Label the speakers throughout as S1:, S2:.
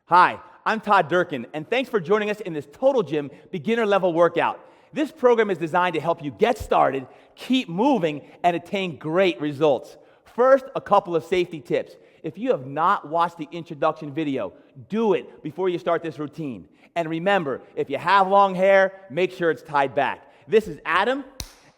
S1: Hi, I'm Todd Durkin, and thanks for joining us in this Total Gym beginner level workout. This program is designed to help you get started, keep moving, and attain great results. First, a couple of safety tips. If you have not watched the introduction video, do it before you start this routine. And remember, if you have long hair, make sure it's tied back. This is Adam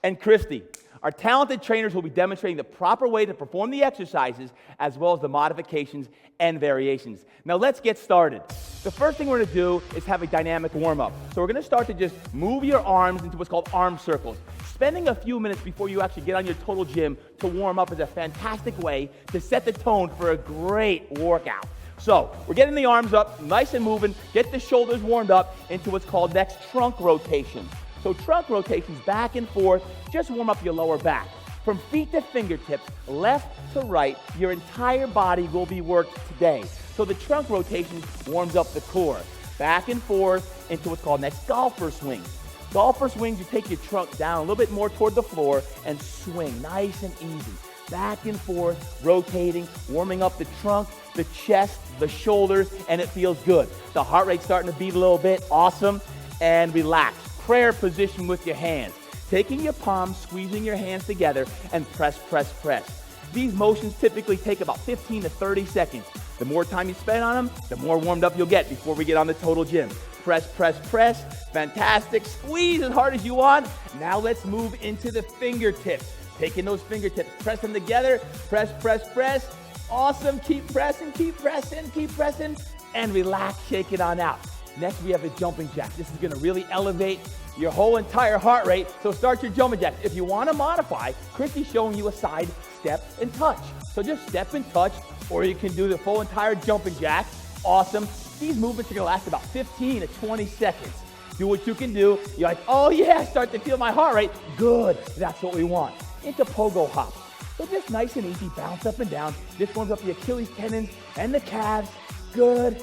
S1: and Christy. Our talented trainers will be demonstrating the proper way to perform the exercises as well as the modifications and variations. Now let's get started. The first thing we're going to do is have a dynamic warm-up. So we're going to start to just move your arms into what's called arm circles. Spending a few minutes before you actually get on your Total Gym to warm up is a fantastic way to set the tone for a great workout. So we're getting the arms up, nice and moving, get the shoulders warmed up into what's called next trunk rotation. So trunk rotations back and forth, just warm up your lower back. From feet to fingertips, left to right, your entire body will be worked today. So the trunk rotation warms up the core. Back and forth into what's called next golfer swings. Golfer swings, you take your trunk down a little bit more toward the floor and swing nice and easy. Back and forth, rotating, warming up the trunk, the chest, the shoulders, and it feels good. The heart rate's starting to beat a little bit, awesome, and relax. Prayer position with your hands. Taking your palms, squeezing your hands together, and press, press, press. These motions typically take about 15 to 30 seconds. The more time you spend on them, the more warmed up you'll get before we get on the Total Gym. Press, press, press. Fantastic. Squeeze as hard as you want. Now let's move into the fingertips. Taking those fingertips, press them together. Press, press, press. Awesome. Keep pressing, keep pressing, keep pressing. And relax, shake it on out. Next, we have the jumping jack. This is going to really elevate your whole entire heart rate. So start your jumping jack. If you want to modify, Christy's showing you a side step and touch. So just step and touch, or you can do the full entire jumping jack. Awesome. These movements are going to last about 15 to 20 seconds. Do what you can do. You're like, oh yeah, start to feel my heart rate. Good. That's what we want. Into pogo hops. So just nice and easy, bounce up and down. This warms up the Achilles tendons and the calves. Good.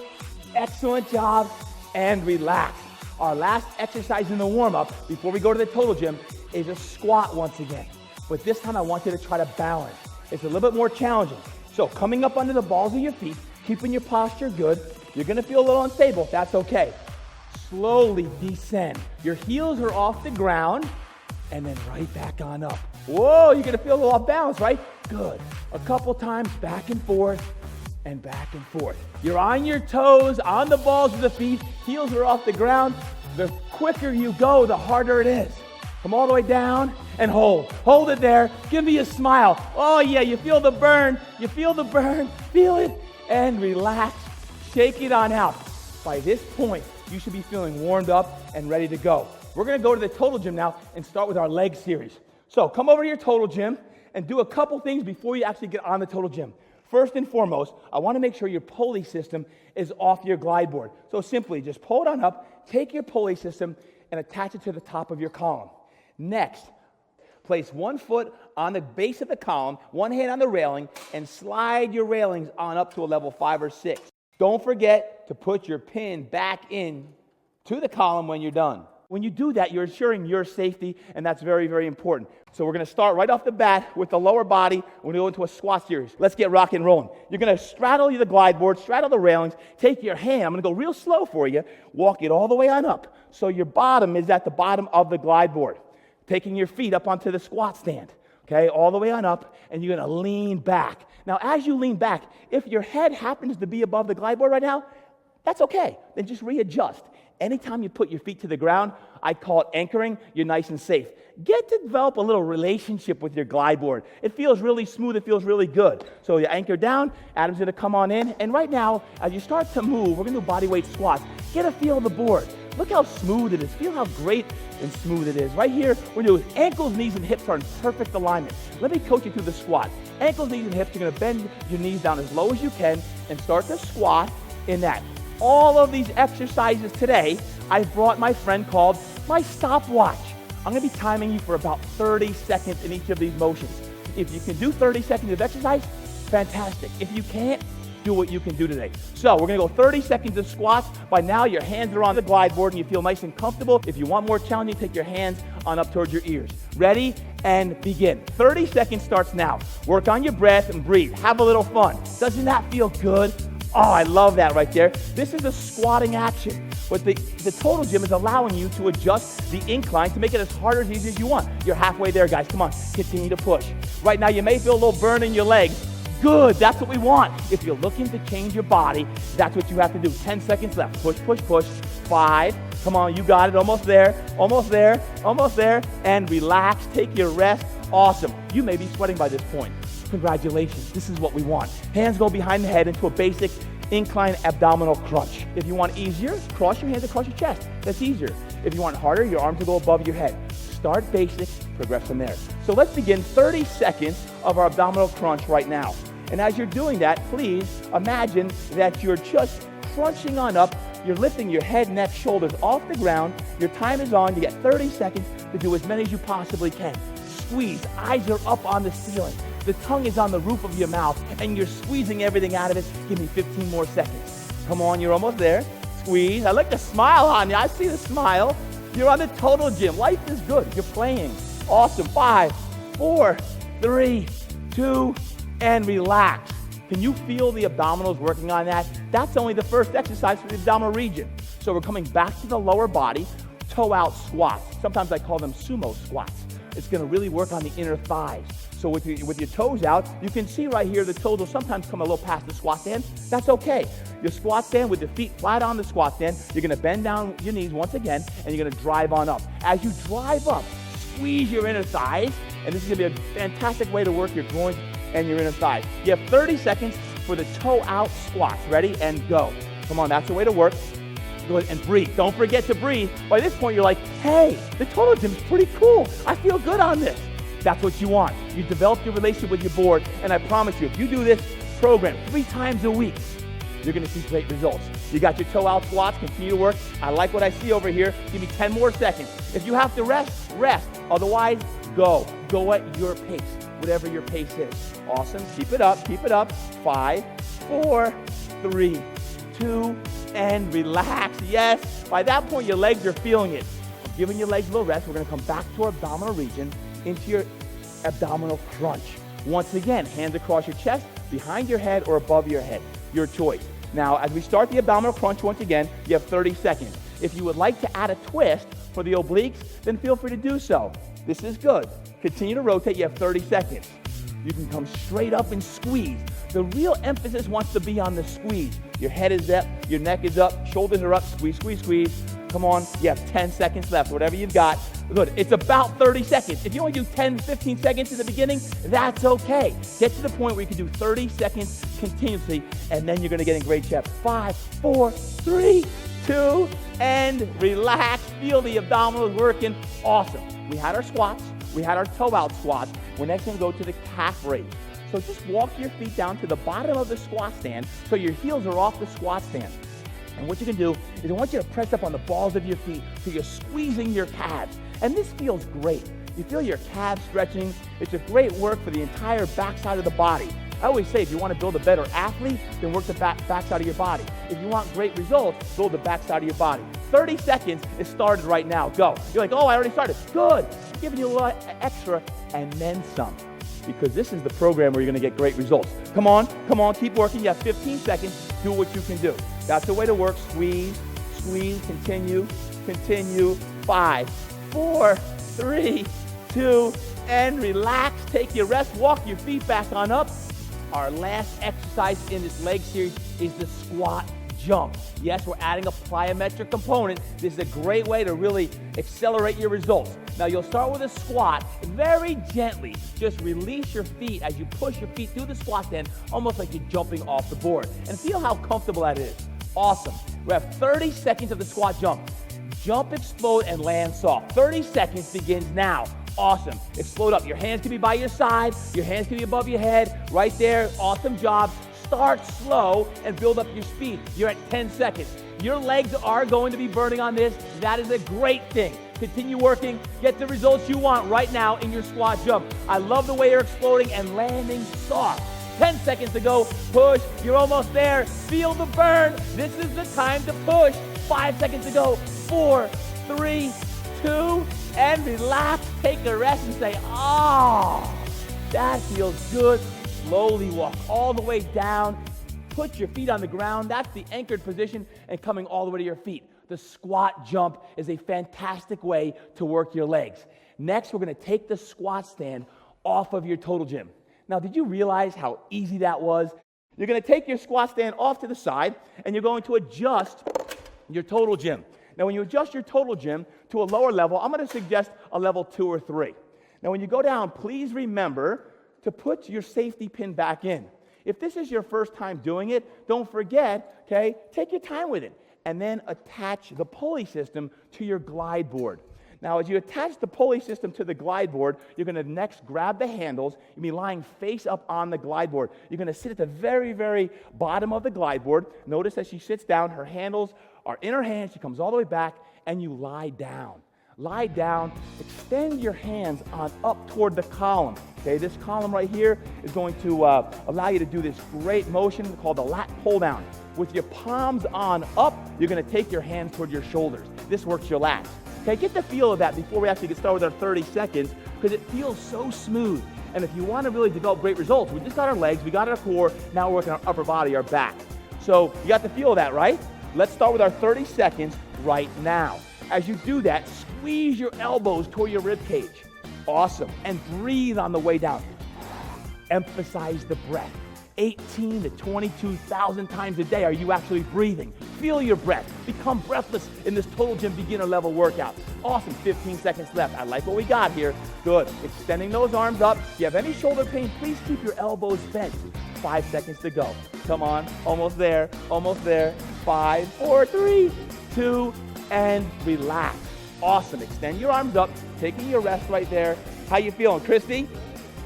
S1: Excellent job. And relax. Our last exercise in the warm-up before we go to the Total Gym is a squat once again. But this time I want you to try to balance. It's a little bit more challenging. So coming up under the balls of your feet, keeping your posture good. You're going to feel a little unstable. That's okay. Slowly descend. Your heels are off the ground and then right back on up. Whoa, you're going to feel a little off balance, right? Good. A couple times back and forth. And back and forth. You're on your toes, on the balls of the feet, heels are off the ground. The quicker you go, the harder it is. Come all the way down and hold. Hold it there. Give me a smile. Oh yeah, you feel the burn. You feel the burn. Feel it and relax. Shake it on out. By this point, you should be feeling warmed up and ready to go. We're going to go to the Total Gym now and start with our leg series. So come over to your Total Gym and do a couple things before you actually get on the Total Gym. First and foremost, I want to make sure your pulley system is off your glide board. So simply just pull it on up, take your pulley system, and attach it to the top of your column. Next, place one foot on the base of the column, one hand on the railing, and slide your railings on up to a level 5 or 6. Don't forget to put your pin back in to the column when you're done. When you do that, you're ensuring your safety, and that's very, very important. So we're going to start right off the bat with the lower body. We're going to go into a squat series. Let's get rock and rolling. You're going to straddle the glide board, straddle the railings, take your hand. I'm going to go real slow for you. Walk it all the way on up. So your bottom is at the bottom of the glide board. Taking your feet up onto the squat stand. Okay, all the way on up, and you're going to lean back. Now, as you lean back, if your head happens to be above the glide board right now, that's okay. Then just readjust. Anytime you put your feet to the ground, I call it anchoring. You're nice and safe. Get to develop a little relationship with your glide board. It feels really smooth. It feels really good. So you anchor down. Adam's going to come on in. And right now, as you start to move, we're going to do body weight squats. Get a feel of the board. Look how smooth it is. Feel how great and smooth it is. Right here, we're doing ankles, knees, and hips are in perfect alignment. Let me coach you through the squat. Ankles, knees, and hips, you're going to bend your knees down as low as you can and start to squat in that. All of these exercises today, I've brought my friend called my stopwatch. I'm going to be timing you for about 30 seconds in each of these motions. If you can do 30 seconds of exercise, fantastic. If you can't, do what you can do today. So we're going to go 30 seconds of squats. By now, your hands are on the glide board and you feel nice and comfortable. If you want more challenging, take your hands on up towards your ears. Ready? And begin. 30 seconds starts now. Work on your breath and breathe. Have a little fun. Doesn't that feel good? Oh, I love that right there. This is a squatting action. But the total gym is allowing you to adjust the incline to make it as hard or as easy as you want. You're halfway there, guys. Come on, continue to push. Right now, you may feel a little burn in your legs. Good, that's what we want. If you're looking to change your body, that's what you have to do. 10 seconds left. Push, push, push. 5. Come on, you got it. Almost there, almost there, almost there. And relax, take your rest. Awesome. You may be sweating by this point. Congratulations, this is what we want. Hands go behind the head into a basic incline abdominal crunch. If you want easier, cross your hands across your chest. That's easier. If you want harder, your arms will go above your head. Start basic, progress from there. So let's begin 30 seconds of our abdominal crunch right now. And as you're doing that, please imagine that you're just crunching on up. You're lifting your head, neck, shoulders off the ground. Your time is on. You get 30 seconds to do as many as you possibly can. Squeeze. Eyes are up on the ceiling. The tongue is on the roof of your mouth, and you're squeezing everything out of it. Give me 15 more seconds. Come on, you're almost there. Squeeze. I like the smile on you. I see the smile. You're on the total gym. Life is good. You're playing. Awesome. 5, 4, 3, 2, and relax. Can you feel the abdominals working on that? That's only the first exercise for the abdominal region. So we're coming back to the lower body, toe out squats. Sometimes I call them sumo squats. It's going to really work on the inner thighs. So with your toes out, you can see right here the toes will sometimes come a little past the squat stand. That's okay. Your squat stand with the feet flat on the squat stand, you're going to bend down your knees once again, and you're going to drive on up. As you drive up, squeeze your inner thighs, and this is going to be a fantastic way to work your groins and your inner thighs. You have 30 seconds for the toe out squats. Ready? And go. Come on, that's the way to work. Go ahead and breathe. Don't forget to breathe. By this point, you're like, hey, the total gym's pretty cool. I feel good on this. That's what you want. You develop your relationship with your board, and I promise you, if you do this program 3 times a week, you're going to see great results. You got your toe out squats. Continue to work. I like what I see over here. Give me 10 more seconds. If you have to rest, rest. Otherwise, go. Go at your pace, whatever your pace is. Awesome. Keep it up. Keep it up. 5, 4, 3, 2, and relax. Yes. By that point, your legs are feeling it. I'm giving your legs a little rest. We're going to come back to our abdominal region, into your abdominal crunch. Once again, hands across your chest, behind your head, or above your head. Your choice. Now, as we start the abdominal crunch once again, you have 30 seconds. If you would like to add a twist for the obliques, then feel free to do so. This is good. Continue to rotate. You have 30 seconds. You can come straight up and squeeze. The real emphasis wants to be on the squeeze. Your head is up, your neck is up, shoulders are up, squeeze, squeeze, squeeze. Come on, you have 10 seconds left, whatever you've got. Good, it's about 30 seconds. If you only do 10, 15 seconds in the beginning, that's okay. Get to the point where you can do 30 seconds continuously, and then you're gonna get in great shape. 5, 4, 3, 2, and relax. Feel the abdominals working. Awesome. We had our squats. We had our toe out squats. We're next gonna go to the calf raise. So just walk your feet down to the bottom of the squat stand so your heels are off the squat stand. And what you can do is I want you to press up on the balls of your feet so you're squeezing your calves. And this feels great. You feel your calves stretching. It's a great work for the entire backside of the body. I always say if you want to build a better athlete, then work the backside of your body. If you want great results, build the backside of your body. 30 seconds is started right now. Go. You're like, oh, I already started. Good. I'm giving you a little extra and then some, because this is the program where you're going to get great results. Come on, keep working. You have 15 seconds. Do what you can do. That's the way to work. Squeeze, squeeze, continue, continue. 5, 4, 3, 2, and relax. Take your rest. Walk your feet back on up. Our last exercise in this leg series is the squat jump. Yes, we're adding a plyometric component. This is a great way to really accelerate your results. Now you'll start with a squat. Very gently, just release your feet as you push your feet through the squat stand, almost like you're jumping off the board. And feel how comfortable that is. Awesome. We have 30 seconds of the squat jump. Jump, explode, and land soft. 30 seconds begins now. Awesome. Explode up. Your hands can be by your side. Your hands can be above your head. Right there. Awesome job. Start slow and build up your speed. You're at 10 seconds. Your legs are going to be burning on this. That is a great thing. Continue working. Get the results you want right now in your squat jump. I love the way you're exploding and landing soft. 10 seconds to go. Push. You're almost there. Feel the burn. This is the time to push. 5 seconds to go. 4, 3, 2, and relax. Take a rest and say, oh, that feels good. Slowly walk all the way down. put your feet on the ground. That's the anchored position and coming all the way to your feet. The squat jump is a fantastic way to work your legs. Next, we're going to take the squat stand off of your total gym. Now, did you realize how easy that was? You're going to take your squat stand off to the side, and you're going to adjust your total gym. Now, when you adjust your total gym to a lower level, I'm going to suggest a level 2 or 3. Now, when you go down, please remember to put your safety pin back in. If this is your first time doing it, don't forget, okay, take your time with it, and then attach the pulley system to your glide board. Now, as you attach the pulley system to the glide board, you're going to next grab the handles. You'll be lying face up on the glide board. You're going to sit at the very, very bottom of the glide board. Notice as she sits down, her handles are in her hands. She comes all the way back, and you lie down. Lie down. Extend your hands on up toward the column. Okay, this column right here is going to allow you to do this great motion called the lat pull down. With your palms on up, you're going to take your hands toward your shoulders. This works your lats. Okay, get the feel of that before we actually get started with our 30 seconds, because it feels so smooth. And if you want to really develop great results, we just got our legs, we got our core, now we're working our upper body, our back. So you got the feel of that, right? Let's start with our 30 seconds right now. As you do that, squeeze your elbows toward your rib cage. Awesome. And breathe on the way down. Emphasize the breath. 18 to 22,000 times a day are you actually breathing. Feel your breath. Become breathless in this total gym beginner level workout. Awesome. 15 seconds left. I like what we got here. Good. Extending those arms up. If you have any shoulder pain, please keep your elbows bent. 5 seconds to go. Come on. Almost there. Almost there. 5, 4, 3, 2, and relax. Awesome. Extend your arms up. Taking your rest right there. How you feeling, Christy?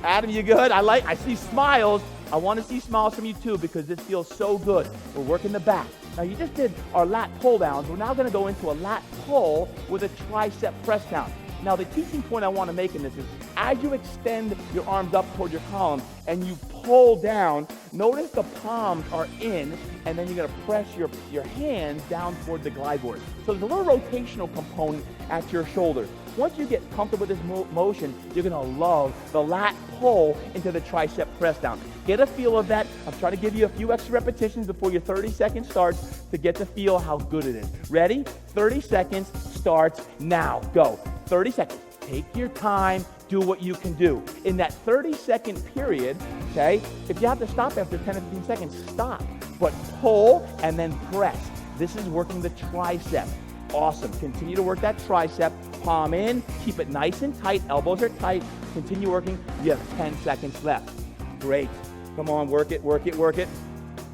S1: Adam, you good? I see smiles. I want to see smiles from you too, because this feels so good. We're working the back. Now, you just did our lat pull downs. We're now going to go into a lat pull with a tricep press down. Now, the teaching point I want to make in this is, as you extend your arms up toward your column and you pull down, notice the palms are in, and then you're going to press your hands down toward the glide board. So there's a little rotational component at your shoulders. Once you get comfortable with this motion, you're going to love the lat pull into the tricep press down. Get a feel of that. I'm trying to give you a few extra repetitions before your 30 seconds starts to get to feel how good it is. Ready? 30 seconds starts now. Go. 30 seconds. Take your time. Do what you can do. In that 30-second period, okay, if you have to stop after 10 or 15 seconds, stop. But pull and then press. This is working the tricep. Awesome. Continue to work that tricep. Palm in. Keep it nice and tight. Elbows are tight. Continue working. You have 10 seconds left. Great. Come on, work it, work it, work it.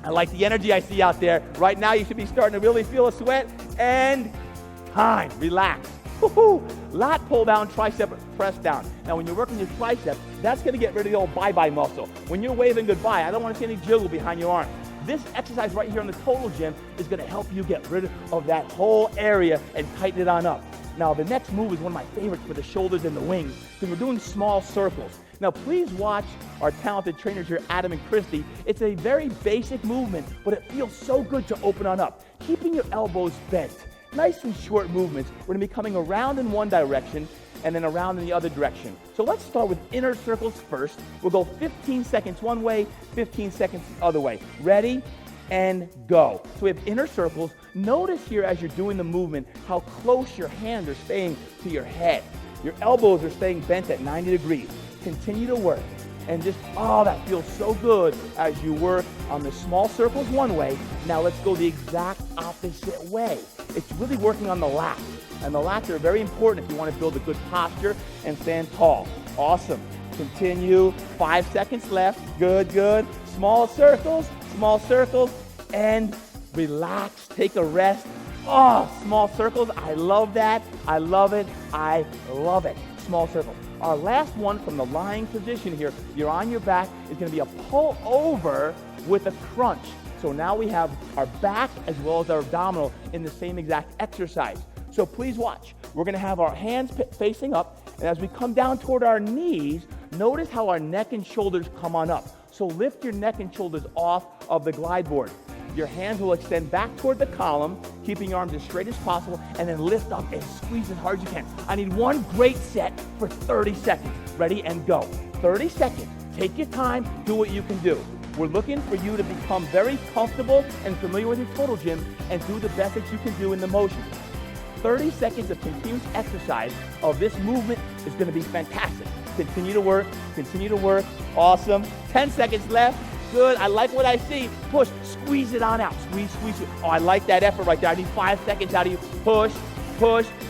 S1: I like the energy I see out there. Right now, you should be starting to really feel a sweat. And time. Relax. Woo-hoo. Lat pull down, tricep press down. Now, when you're working your tricep, that's going to get rid of the old bye-bye muscle. When you're waving goodbye, I don't want to see any jiggle behind your arm. This exercise right here on the total gym is going to help you get rid of that whole area and tighten it on up. Now, the next move is one of my favorites for the shoulders and the wings, because we're doing small circles. Now, please watch our talented trainers here, Adam and Christy. It's a very basic movement, but it feels so good to open on up. Keeping your elbows bent. Nice and short movements. We're going to be coming around in one direction and then around in the other direction. So let's start with inner circles first. We'll go 15 seconds one way, 15 seconds the other way. Ready? And go. So we have inner circles. Notice here as you're doing the movement how close your hands are staying to your head. Your elbows are staying bent at 90 degrees. Continue to work. And just, oh, that feels so good as you work on the small circles one way. Now let's go the exact opposite way. It's really working on the lats. And the lats are very important if you want to build a good posture and stand tall. Awesome. Continue. 5 seconds left. Good, good. Small circles, and relax. Take a rest. Oh, small circles. I love that. I love it. I love it. Small circles. Our last one from the lying position here, you're on your back, is going to be a pull over with a crunch. So now we have our back as well as our abdominal in the same exact exercise. So please watch. We're going to have our hands facing up, and as we come down toward our knees, notice how our neck and shoulders come on up. So lift your neck and shoulders off of the glide board. Your hands will extend back toward the column, keeping your arms as straight as possible, and then lift up and squeeze as hard as you can. I need one great set for 30 seconds. Ready and go. 30 seconds. Take your time. Do what you can do. We're looking for you to become very comfortable and familiar with your Total Gym and do the best that you can do in the motion. 30 seconds of continuous exercise of this movement is going to be fantastic. Continue to work, awesome. 10 seconds left, good, I like what I see. Push, squeeze it on out, squeeze it. Oh, I like that effort right there. I need 5 seconds out of you. Push,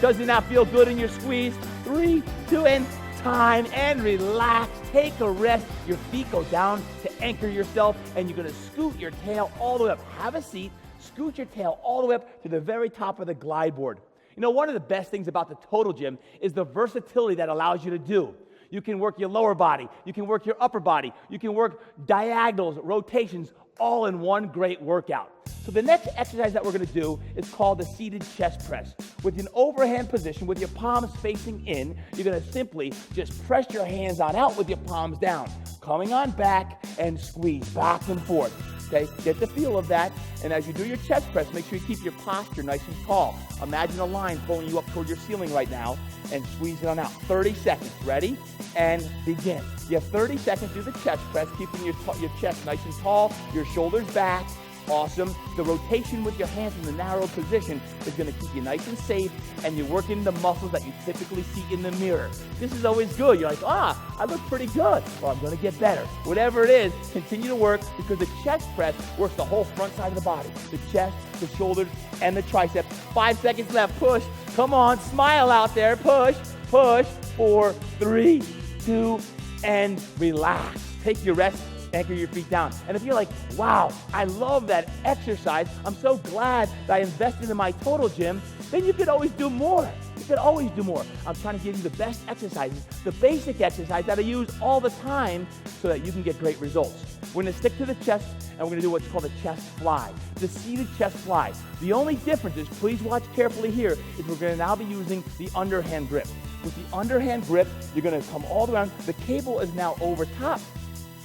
S1: does it not feel good in your squeeze? 3, 2, and time, and relax, take a rest. Your feet go down to anchor yourself, and you're gonna scoot your tail all the way up. Have a seat, scoot your tail all the way up to the very top of the glide board. You know, one of the best things about the Total Gym is the versatility that allows you to do. You can work your lower body, you can work your upper body, you can work diagonals, rotations, all in one great workout. So the next exercise that we're gonna do is called the seated chest press. With an overhand position, with your palms facing in, you're gonna simply just press your hands on out with your palms down, coming on back and squeeze back and forth. Okay, get the feel of that. And as you do your chest press, make sure you keep your posture nice and tall. Imagine a line pulling you up toward your ceiling right now and squeeze it on out. 30 seconds, ready? And begin. You have 30 seconds to do the chest press, keeping your chest nice and tall, your shoulders back. Awesome. The rotation with your hands in the narrow position is going to keep you nice and safe, and you're working the muscles that you typically see in the mirror. This is always good. You're like, I look pretty good, or I'm going to get better. Whatever it is, continue to work, because the chest press works the whole front side of the body, the chest, the shoulders, and the triceps. 5 seconds left. Push. Come on. Smile out there. Push. 4, 3, 2, and relax. Take your rest. Anchor your feet down. And if you're like, wow, I love that exercise, I'm so glad that I invested in my Total Gym, then you could always do more. You could always do more. I'm trying to give you the best exercises, the basic exercise that I use all the time so that you can get great results. We're going to stick to the chest, and we're going to do what's called a chest fly, the seated chest fly. The only difference is, please watch carefully here, is we're going to now be using the underhand grip. With the underhand grip, you're going to come all the way around. The cable is now over top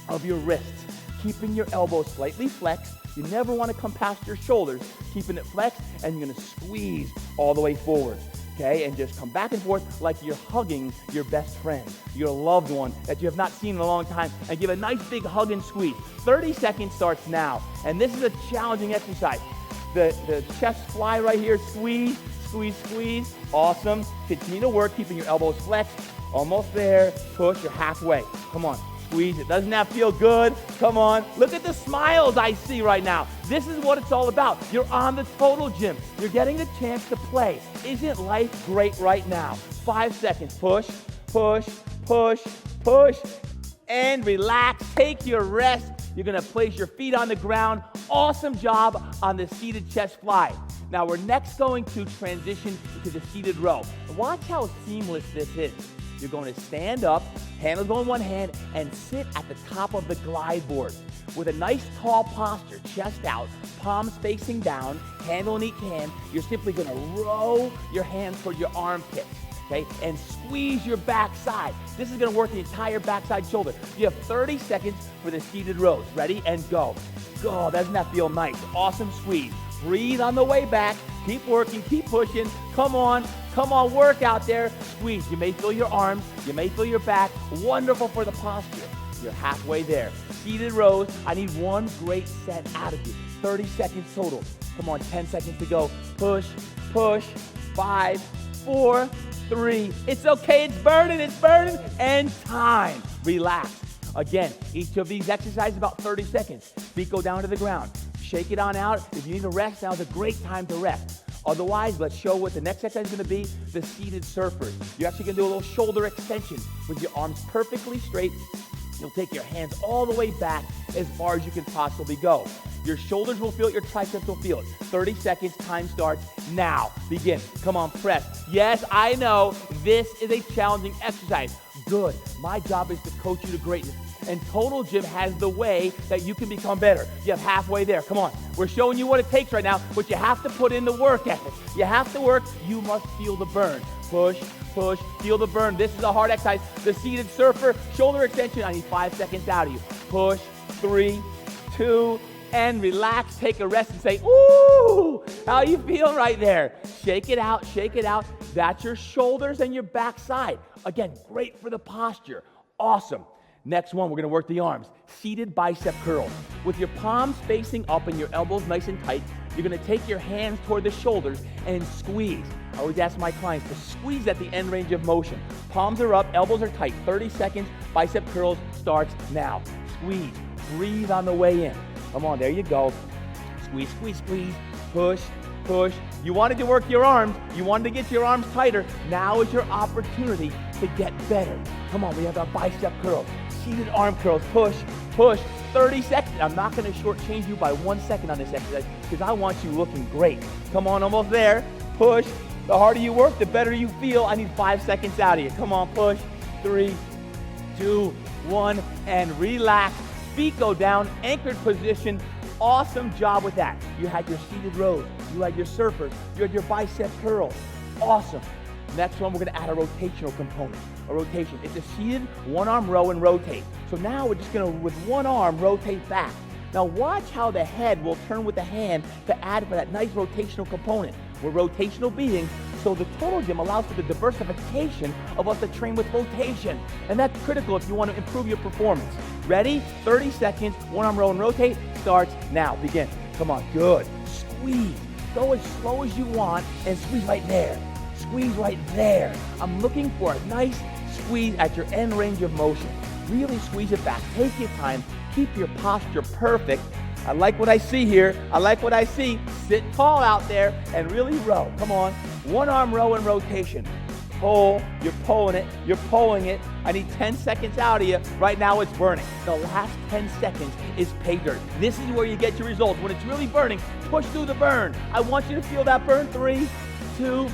S1: of your wrists, keeping your elbows slightly flexed. You never want to come past your shoulders, keeping it flexed, and you're going to squeeze all the way forward, okay? And just come back and forth like you're hugging your best friend, your loved one that you have not seen in a long time, and give a nice big hug and squeeze. 30 seconds starts now, and this is a challenging exercise. The chest fly right here, squeeze, awesome. Continue to work, keeping your elbows flexed, almost there, push, you're halfway, come on. Squeeze it. Doesn't that feel good? Come on. Look at the smiles I see right now. This is what it's all about. You're on the Total Gym. You're getting the chance to play. Isn't life great right now? 5 seconds. Push, and relax. Take your rest. You're going to place your feet on the ground. Awesome job on the seated chest fly. Now we're next going to transition to the seated row. Watch how seamless this is. You're going to stand up, handles on one hand, and sit at the top of the glide board with a nice tall posture, chest out, palms facing down, handle in each hand. You're simply going to row your hands toward your armpits, okay, and squeeze your backside. This is going to work the entire backside shoulder. You have 30 seconds for the seated rows. Ready? And go. Go. Doesn't that feel nice? Awesome squeeze. Breathe on the way back. Keep working. Keep pushing. Come on, work out there. Squeeze. You may feel your arms. You may feel your back. Wonderful for the posture. You're halfway there. Seated rows. I need one great set out of you. 30 seconds total. Come on, 10 seconds to go. Push. 5, 4, 3. It's okay. It's burning. And time. Relax. Again, each of these exercises about 30 seconds. Feet go down to the ground. Shake it on out. If you need to rest, now's a great time to rest. Otherwise, let's show what the next exercise is going to be, the seated surfer. You're actually going to do a little shoulder extension with your arms perfectly straight. You'll take your hands all the way back as far as you can possibly go. Your shoulders will feel it, your triceps will feel it. 30 seconds, time starts now. Begin. Come on, press. Yes, I know this is a challenging exercise. Good. My job is to coach you to greatness. And Total Gym has the way that you can become better. You have halfway there. Come on. We're showing you what it takes right now, but you have to put in the work ethic. You have to work. You must feel the burn. Push, feel the burn. This is a hard exercise. The seated surfer, shoulder extension. I need 5 seconds out of you. Push, 3, 2, and relax. Take a rest and say, ooh, how you feel right there? Shake it out. That's your shoulders and your backside. Again, great for the posture. Awesome. Next one, we're gonna work the arms. Seated bicep curls. With your palms facing up and your elbows nice and tight, you're gonna take your hands toward the shoulders and squeeze. I always ask my clients to squeeze at the end range of motion. Palms are up, elbows are tight. 30 seconds, bicep curls starts now. Squeeze, breathe on the way in. Come on, there you go. Squeeze, squeeze, squeeze, push, push. You wanted to work your arms, you wanted to get your arms tighter. Now is your opportunity to get better. Come on, we have our bicep curls, seated arm curls, push, push. 30 seconds. I'm not gonna shortchange you by 1 second on this exercise because I want you looking great. Come on, almost there, push. The harder you work, the better you feel. I need 5 seconds out of you. Come on, push. 3, 2, 1, and relax. Feet go down, anchored position. Awesome job with that. You had your seated rows, you had your surfers, you had your bicep curls. Awesome. Next one, we're gonna add a rotational component. A rotation. It's a seated one-arm row and rotate. So now we're just gonna, with one arm, rotate back. Now watch how the head will turn with the hand to add for that nice rotational component. We're rotational beings, so the Total Gym allows for the diversification of us to train with rotation. And that's critical if you want to improve your performance. Ready? 30 seconds, one arm row and rotate, starts now. Begin. Come on, good. Squeeze. Go as slow as you want and squeeze right there. Squeeze right there. I'm looking for a nice squeeze at your end range of motion. Really squeeze it back. Take your time. Keep your posture perfect. I like what I see here. I like what I see. Sit tall out there and really row. Come on. One arm row and rotation. Pull. You're pulling it. You're pulling it. I need 10 seconds out of you. Right now it's burning. The last 10 seconds is pay dirt. This is where you get your results. When it's really burning, push through the burn. I want you to feel that burn. 3, 2,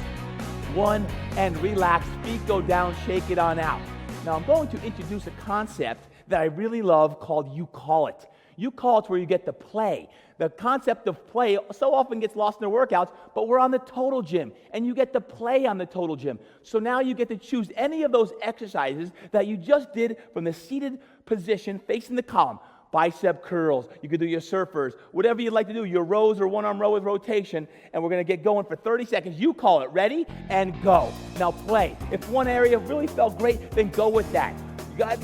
S1: 1, and relax. Feet go down. Shake it on out. Now I'm going to introduce a concept that I really love called You Call It. You Call It's where you get to play. The concept of play so often gets lost in the workouts, but we're on the Total Gym, and you get to play on the Total Gym. So now you get to choose any of those exercises that you just did from the seated position facing the column. Bicep curls, you could do your surfers, whatever you'd like to do, your rows or one-arm row with rotation, and we're gonna get going for 30 seconds. You call it. Ready? And go. Now play. If one area really felt great, then go with that.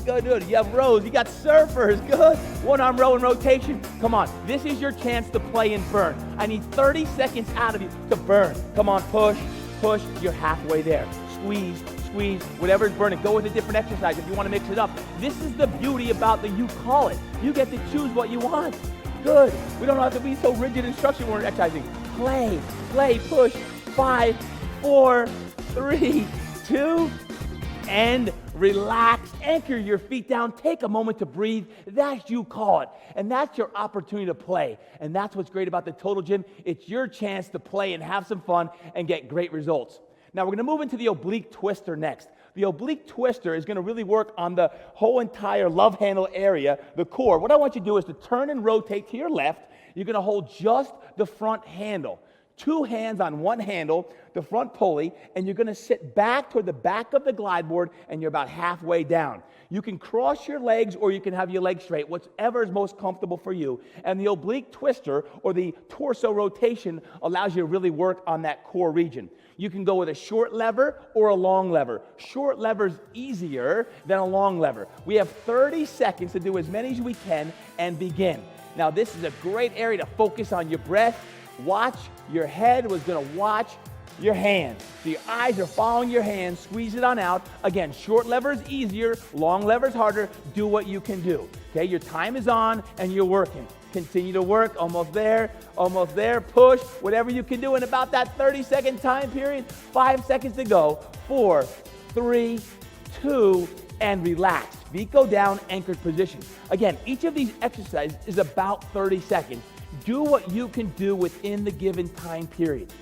S1: Go do it. You have rows, you got surfers, good. One arm row and rotation. Come on, this is your chance to play and burn. I need 30 seconds out of you to burn. Come on, push, push, you're halfway there. Squeeze, squeeze, whatever's burning. Go with a different exercise if you want to mix it up. This is the beauty about the You Call It. You get to choose what you want. Good. We don't have to be so rigid and structured when we're exercising. Play, play, push. 5, 4, 3, 2, and relax. Anchor your feet down. Take a moment to breathe. That's You Call It. And that's your opportunity to play. And that's what's great about the Total Gym. It's your chance to play and have some fun and get great results. Now we're going to move into the oblique twister next. The oblique twister is going to really work on the whole entire love handle area, the core. What I want you to do is to turn and rotate to your left. You're going to hold just the front handle. 2 hands on one handle, the front pulley, and you're going to sit back toward the back of the glide board, and you're about halfway down. You can cross your legs or you can have your legs straight, whatever is most comfortable for you. And the oblique twister or the torso rotation allows you to really work on that core region. You can go with a short lever or a long lever. Short lever is easier than a long lever. We have 30 seconds to do as many as we can and begin. Now this is a great area to focus on your breath. Watch your head was going to watch your hands. So your eyes are following your hands. Squeeze it on out. Again, short lever is easier. Long lever is harder. Do what you can do. Okay, your time is on and you're working. Continue to work. Almost there. Almost there. Push. Whatever you can do in about that 30-second time period. 5 seconds to go. 4, 3, 2, and relax. Feet go down, anchored position. Again, each of these exercises is about 30 seconds. Do what you can do within the given time period.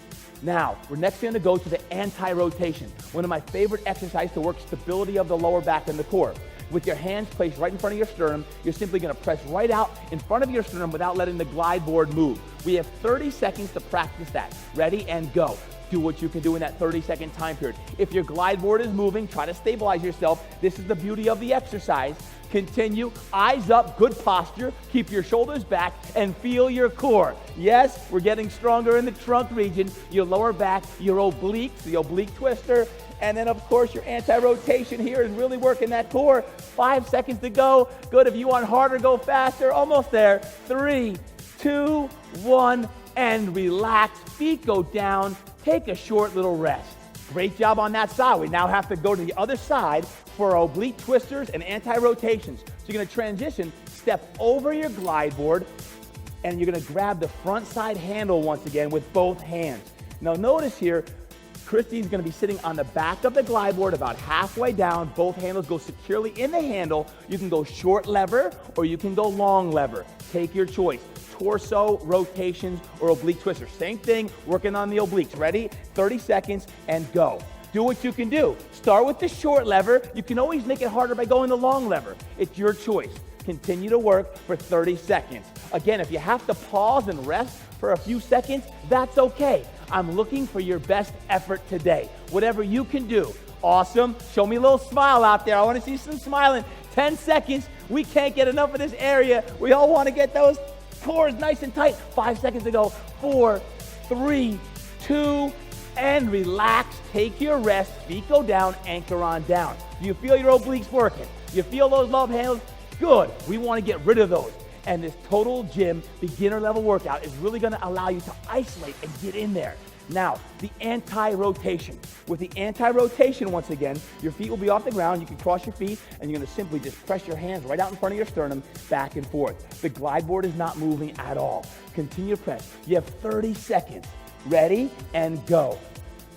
S1: Now, we're next going to go to the anti-rotation, one of my favorite exercises to work stability of the lower back and the core. With your hands placed right in front of your sternum, you're simply going to press right out in front of your sternum without letting the glide board move. We have 30 seconds to practice that. Ready and go. Do what you can do in that 30-second time period. If your glide board is moving, try to stabilize yourself. This is the beauty of the exercise. Continue, eyes up, good posture. Keep your shoulders back and feel your core. Yes, we're getting stronger in the trunk region, your lower back, your obliques, the oblique twister, and then of course your anti-rotation here is really working that core. 5 seconds to go. Good, if you want harder, go faster. Almost there. 3, 2, 1, and relax. Feet go down. Take a short little rest. Great job on that side. We now have to go to the other side for oblique twisters and anti-rotations. So you're going to transition, step over your glide board, and you're going to grab the front side handle once again with both hands. Now notice here, Christy's going to be sitting on the back of the glide board about halfway down. Both handles go securely in the handle. You can go short lever or you can go long lever. Take your choice. Torso, rotations, or oblique twister. Same thing, working on the obliques. Ready? 30 seconds and go. Do what you can do. Start with the short lever. You can always make it harder by going the long lever. It's your choice. Continue to work for 30 seconds. Again, if you have to pause and rest for a few seconds, that's okay. I'm looking for your best effort today. Whatever you can do. Awesome. Show me a little smile out there. I want to see some smiling. 10 seconds. We can't get enough of this area. We all want to get those cores nice and tight. 5 seconds to go. 4, 3, 2, and relax. Take your rest. Feet go down. Anchor on down. Do you feel your obliques working? You feel those love handles? Good. We want to get rid of those. And this total gym beginner level workout is really going to allow you to isolate and get in there. Now, the anti-rotation. With the anti-rotation, once again, your feet will be off the ground. You can cross your feet, and you're going to simply just press your hands right out in front of your sternum, back and forth. The glide board is not moving at all. Continue to press. You have 30 seconds. Ready, and go.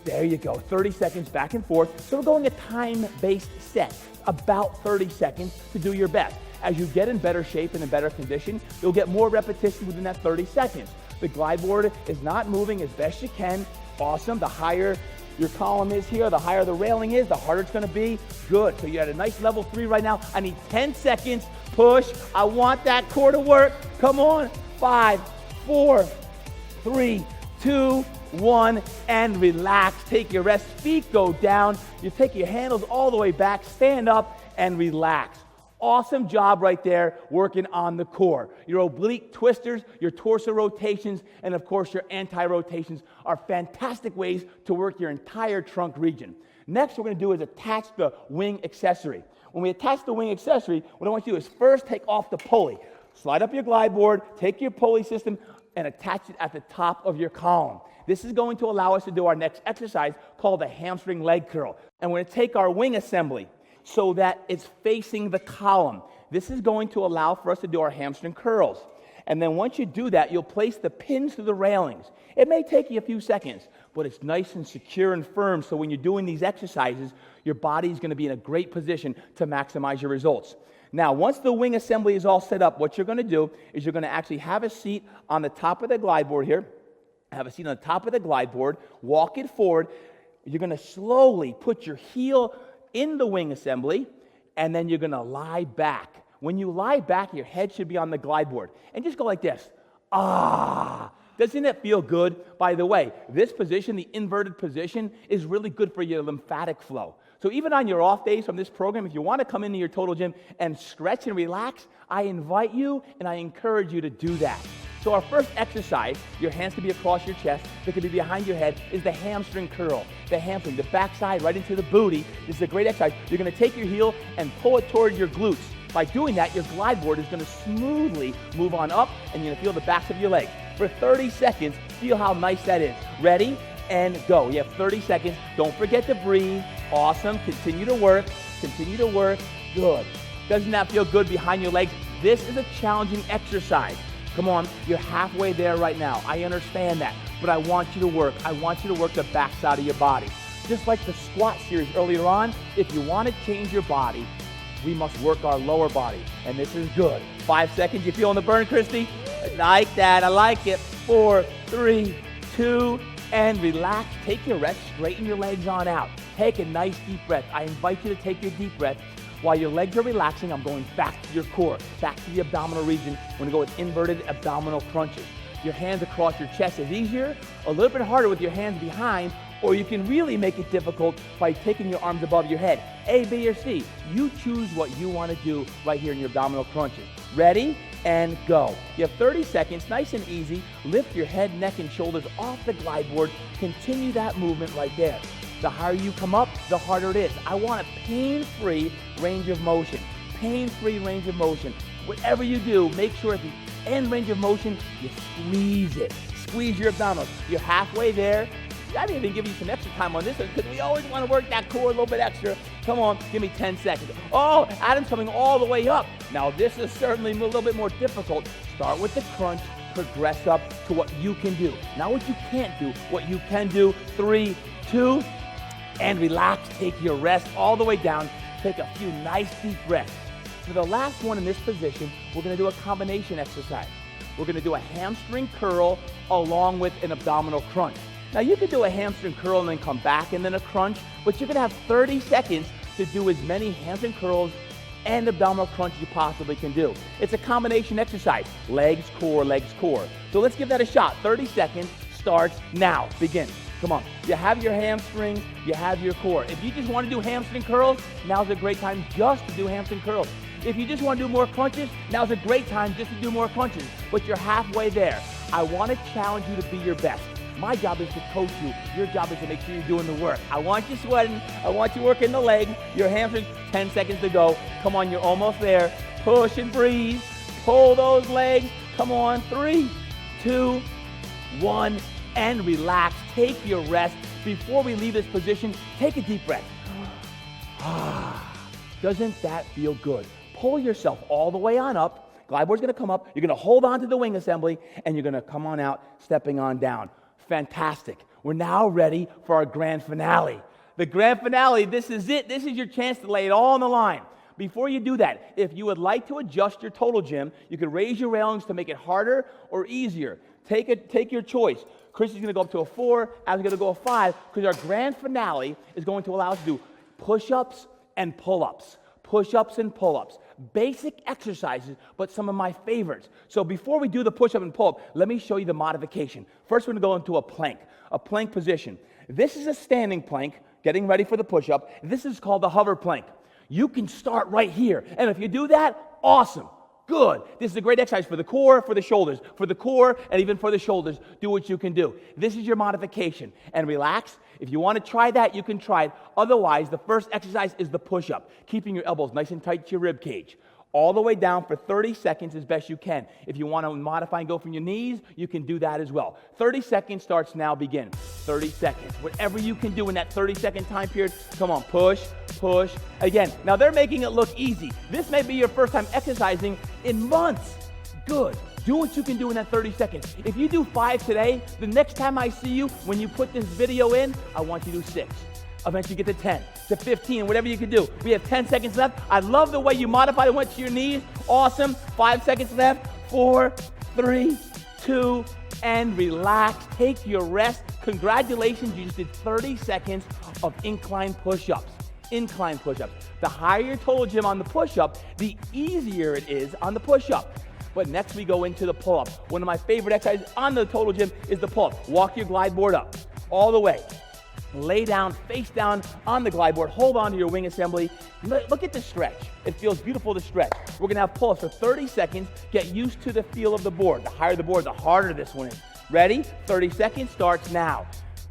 S1: There you go. 30 seconds back and forth. So we're going a time-based set, about 30 seconds to do your best. As you get in better shape and in better condition, you'll get more repetition within that 30 seconds. The glide board is not moving as best you can. Awesome. The higher your column is here, the higher the railing is, the harder it's going to be. Good. So you're at a nice level 3 right now. I need 10 seconds. Push. I want that core to work. Come on. 5, 4, 3, 2, 1, and relax. Take your rest. Feet go down. You take your handles all the way back. Stand up and relax. Awesome job right there working on the core. Your oblique twisters, your torso rotations, and of course your anti-rotations are fantastic ways to work your entire trunk region. Next, what we're going to do is attach the wing accessory. When we attach the wing accessory, what I want you to do is first take off the pulley. Slide up your glide board, take your pulley system, and attach it at the top of your column. This is going to allow us to do our next exercise called the hamstring leg curl. And we're going to take our wing assembly so that it's facing the column. This is going to allow for us to do our hamstring curls. And then once you do that, you'll place the pins to the railings. It may take you a few seconds, but it's nice and secure and firm, so when you're doing these exercises, your body is going to be in a great position to maximize your results. Now, once the wing assembly is all set up, what you're going to do is you're going to actually have a seat on the top of the glide board here. Have a seat on the top of the glide board. Walk it forward. You're going to slowly put your heel in the wing assembly, and then you're going to lie back. When you lie back, your head should be on the glide board. And just go like this. Ah! Doesn't it feel good? By the way, this position, the inverted position, is really good for your lymphatic flow. So even on your off days from this program, if you want to come into your total gym and stretch and relax, I invite you and I encourage you to do that. So our first exercise, your hands can be across your chest, they can be behind your head, is the hamstring curl. The hamstring, the backside right into the booty. This is a great exercise. You're going to take your heel and pull it toward your glutes. By doing that, your glide board is going to smoothly move on up, and you're going to feel the backs of your legs. For 30 seconds, feel how nice that is. Ready? And go. You have 30 seconds. Don't forget to breathe. Awesome. Continue to work. Continue to work. Good. Doesn't that feel good behind your legs? This is a challenging exercise. Come on, you're halfway there right now. I understand that, but I want you to work. I want you to work the backside of your body. Just like the squat series earlier on, if you want to change your body, we must work our lower body, and this is good. 5 seconds, you feeling the burn, Christy? I like that, I like it. 4, 3, 2, and relax. Take your rest, straighten your legs on out. Take a nice deep breath. I invite you to take your deep breath. While your legs are relaxing, I'm going back to your core, back to the abdominal region. We're going to go with inverted abdominal crunches. Your hands across your chest is easier, a little bit harder with your hands behind Or you can really make it difficult by taking your arms above your head. A, B, or C. You choose what you want to do right here in your abdominal crunches. Ready? And go. You have 30 seconds, nice and easy. Lift your head, neck, and shoulders off the glide board. Continue that movement right there. The higher you come up, the harder it is. I want a pain-free range of motion. Pain-free range of motion. Whatever you do, make sure at the end range of motion, you squeeze it. Squeeze your abdominals. You're halfway there. I didn't even give you some extra time on this one because we always want to work that core a little bit extra. Come on, give me 10 seconds. Oh, Adam's coming all the way up. Now, this is certainly a little bit more difficult. Start with the crunch, progress up to what you can do. Not what you can't do, what you can do. 3, 2, and relax. Take your rest all the way down. Take a few nice deep breaths. For the last one in this position, we're going to do a combination exercise. We're going to do a hamstring curl along with an abdominal crunch. Now, you could do a hamstring curl and then come back and then a crunch, but you're going to have 30 seconds to do as many hamstring curls and abdominal crunch you possibly can do. It's a combination exercise, legs, core, legs, core. So let's give that a shot. 30 seconds starts now. Begin. Come on. You have your hamstrings, you have your core. If you just want to do hamstring curls, now's a great time just to do hamstring curls. If you just want to do more crunches, now's a great time just to do more crunches. But you're halfway there. I want to challenge you to be your best. My job is to coach you. Your job is to make sure you're doing the work. I want you sweating. I want you working the legs, your hamstrings. 10 seconds to go. Come on, you're almost there. Push and breathe. Pull those legs. Come on. 3, 2, 1, and relax. Take your rest. Before we leave this position, take a deep breath. Doesn't that feel good? Pull yourself all the way on up. Glide board's going to come up. You're going to hold on to the wing assembly, and you're going to come on out, stepping on down. Fantastic. We're now ready for our grand finale. The grand finale, this is it. This is your chance to lay it all on the line. Before you do that, if you would like to adjust your total gym, you can raise your railings to make it harder or easier. Take your choice. Chris is going to go up to a 4. I'm going to go a 5 because our grand finale is going to allow us to do push-ups and pull-ups. Push-ups and pull-ups. Basic exercises, but some of my favorites. So before we do the push-up and pull-up, let me show you the modification. First, we're going to go into a plank position. This is a standing plank, getting ready for the push-up. This is called the hover plank. You can start right here. And if you do that, awesome. Good. This is a great exercise for the core, for the shoulders. For the core and even for the shoulders, do what you can do. This is your modification. And relax. If you want to try that, you can try it. Otherwise, the first exercise is the push-up, keeping your elbows nice and tight to your rib cage. All the way down for 30 seconds as best you can. If you want to modify and go from your knees, you can do that as well. 30 seconds starts now, begin. 30 seconds. Whatever you can do in that 30-second time period, come on, push, push. Again, now they're making it look easy. This may be your first time exercising in months. Good. Do what you can do in that 30 seconds. If you do 5 today, the next time I see you, when you put this video in, I want you to do 6. Eventually get to 10, to 15, whatever you can do. We have 10 seconds left. I love the way you modified and went to your knees. Awesome. 5 seconds left. 4, 3, 2, and relax. Take your rest. Congratulations, you just did 30 seconds of incline push-ups. Incline push-ups. The higher your total gym on the push-up, the easier it is on the push-up. But next we go into the pull-up. One of my favorite exercises on the total gym is the pull-up. Walk your glide board up all the way. Lay down, face down on the glide board. Hold on to your wing assembly. Look at the stretch. It feels beautiful to stretch. We're going to have pull-ups for 30 seconds. Get used to the feel of the board. The higher the board, the harder this one is. Ready? 30 seconds starts now.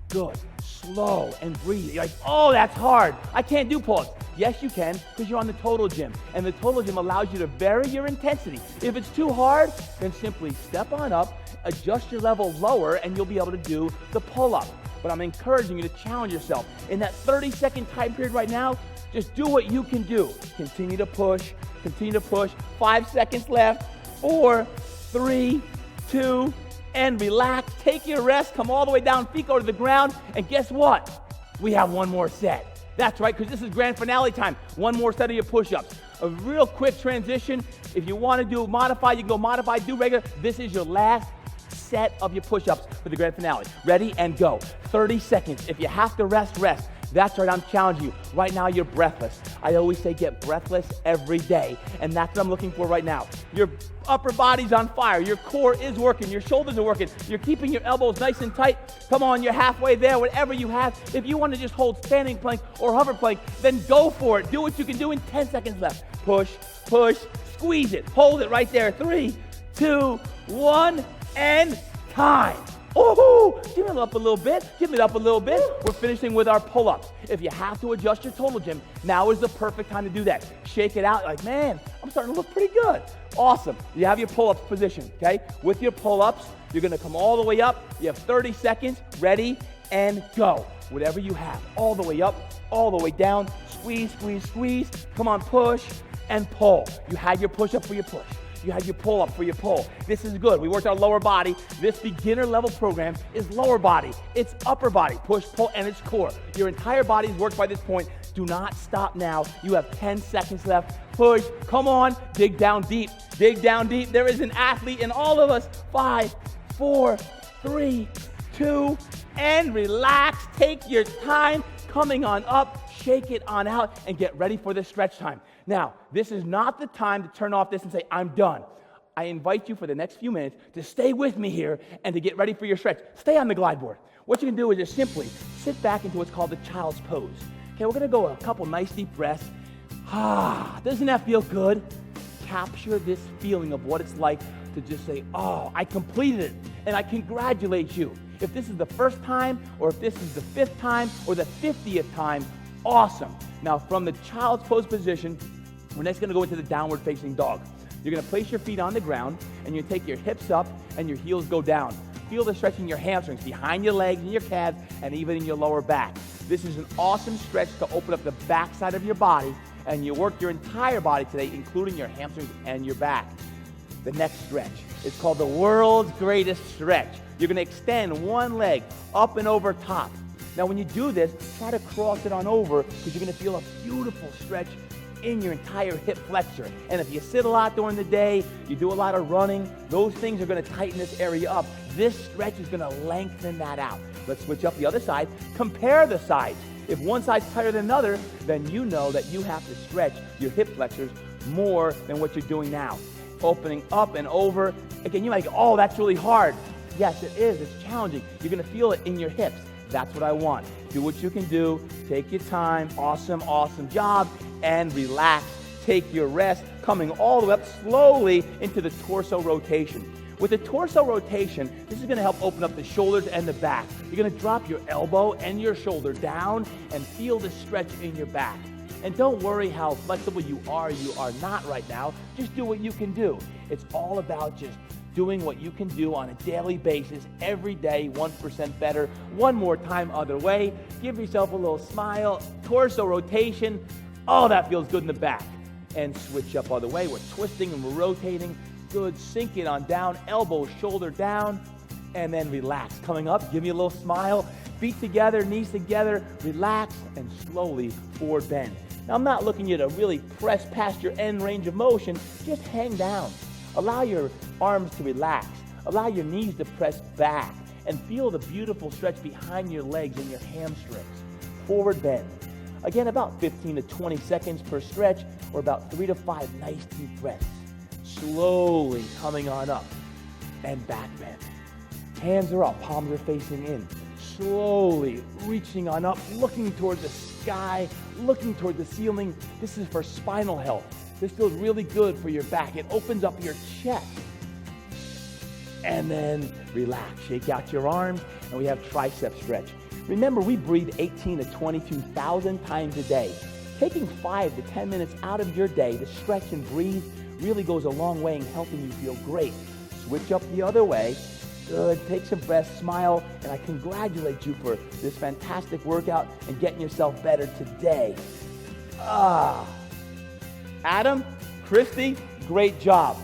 S1: Good. Slow and breathe. You're like, oh, that's hard. I can't do pull-ups. Yes, you can, because you're on the total gym. And the total gym allows you to vary your intensity. If it's too hard, then simply step on up, adjust your level lower, and you'll be able to do the pull-up. But I'm encouraging you to challenge yourself. In that 30-second time period right now, just do what you can do. Continue to push, continue to push. 5 seconds left. 4, 3, 2, and relax. Take your rest. Come all the way down. Feet go to the ground. And guess what? We have one more set. That's right, because this is grand finale time. One more set of your push-ups. A real quick transition. If you want to do modify, you can go modify, do regular. This is your last set of your push-ups for the grand finale. Ready and go. 30 seconds. If you have to rest, rest. That's right, I'm challenging you. Right now, you're breathless. I always say get breathless every day, and that's what I'm looking for right now. Your upper body's on fire. Your core is working. Your shoulders are working. You're keeping your elbows nice and tight. Come on, you're halfway there, whatever you have. If you want to just hold standing plank or hover plank, then go for it. Do what you can do in 10 seconds left. Push, push, squeeze it. Hold it right there. 3, 2, 1, and time. Oh, give it up a little bit. Give it up a little bit. We're finishing with our pull-ups. If you have to adjust your total gym, now is the perfect time to do that. Shake it out like, man, I'm starting to look pretty good. Awesome. You have your pull-ups position, okay? With your pull-ups, you're going to come all the way up. You have 30 seconds. Ready, and go. Whatever you have. All the way up, all the way down. Squeeze, squeeze, squeeze. Come on, push and pull. You had your push-up for your push. You had your pull-up for your pull. This is good. We worked our lower body. This beginner level program is lower body. It's upper body, push, pull, and it's core. Your entire body is worked by this point. Do not stop now. You have 10 seconds left. Push. Come on. Dig down deep. Dig down deep. There is an athlete in all of us. 5, 4, 3, 2, and relax. Take your time. Coming on up. Shake it on out and get ready for the stretch time. Now, this is not the time to turn off this and say, I'm done. I invite you for the next few minutes to stay with me here and to get ready for your stretch. Stay on the glide board. What you can do is just simply sit back into what's called the child's pose. Okay, we're going to go a couple nice deep breaths. Doesn't that feel good? Capture this feeling of what it's like to just say, oh, I completed it, and I congratulate you. If this is the first time, or if this is the 5th time, or the 50th time, awesome. Now, from the child's pose position, we're next going to go into the downward facing dog. You're going to place your feet on the ground, and you take your hips up, and your heels go down. Feel the stretch in your hamstrings, behind your legs and your calves, and even in your lower back. This is an awesome stretch to open up the back side of your body, and you work your entire body today, including your hamstrings and your back. The next stretch is called the world's greatest stretch. You're going to extend one leg up and over top. Now, when you do this, try to cross it on over because you're going to feel a beautiful stretch in your entire hip flexor. And if you sit a lot during the day, you do a lot of running, those things are going to tighten this area up. This stretch is going to lengthen that out. Let's switch up the other side. Compare the sides. If one side's tighter than another, then you know that you have to stretch your hip flexors more than what you're doing now. Opening up and over. Again, you might go, oh, that's really hard. Yes, it is. It's challenging. You're going to feel it in your hips. That's what I want. Do what you can do. Take your time. Awesome, awesome job. And relax. Take your rest. Coming all the way up slowly into the torso rotation. With the torso rotation, this is going to help open up the shoulders and the back. You're going to drop your elbow and your shoulder down and feel the stretch in your back. And don't worry how flexible you are not right now. Just do what you can do. It's all about just doing what you can do on a daily basis, every day, 1% better. One more time other way. Give yourself a little smile. Torso rotation. Oh, that feels good in the back. And switch up other way. We're twisting and we're rotating. Good. Sink it on down. Elbow, shoulder down. And then relax. Coming up, give me a little smile. Feet together, knees together. Relax and slowly forward bend. Now, I'm not looking you to really press past your end range of motion. Just hang down. Allow your arms to relax. Allow your knees to press back and feel the beautiful stretch behind your legs and your hamstrings. Forward bend. Again, about 15 to 20 seconds per stretch, or about 3 to 5 nice deep breaths. Slowly coming on up and back bend. Hands are up, palms are facing in. Slowly reaching on up, looking toward the sky, looking toward the ceiling. This is for spinal health. This feels really good for your back. It opens up your chest. And then relax. Shake out your arms, and we have tricep stretch. Remember, we breathe 18 to 22,000 times a day. Taking 5 to 10 minutes out of your day to stretch and breathe really goes a long way in helping you feel great. Switch up the other way. Good. Take some breaths, smile, and I congratulate you for this fantastic workout and getting yourself better today. Adam, Christy, great job.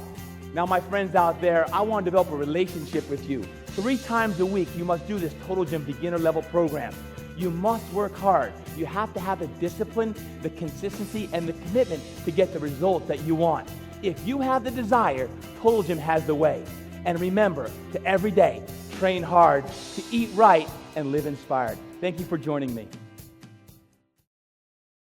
S1: Now, my friends out there, I want to develop a relationship with you. 3 times a week, you must do this Total Gym beginner level program. You must work hard. You have to have the discipline, the consistency, and the commitment to get the results that you want. If you have the desire, Total Gym has the way. And remember to every day train hard, to eat right, and live inspired. Thank you for joining me.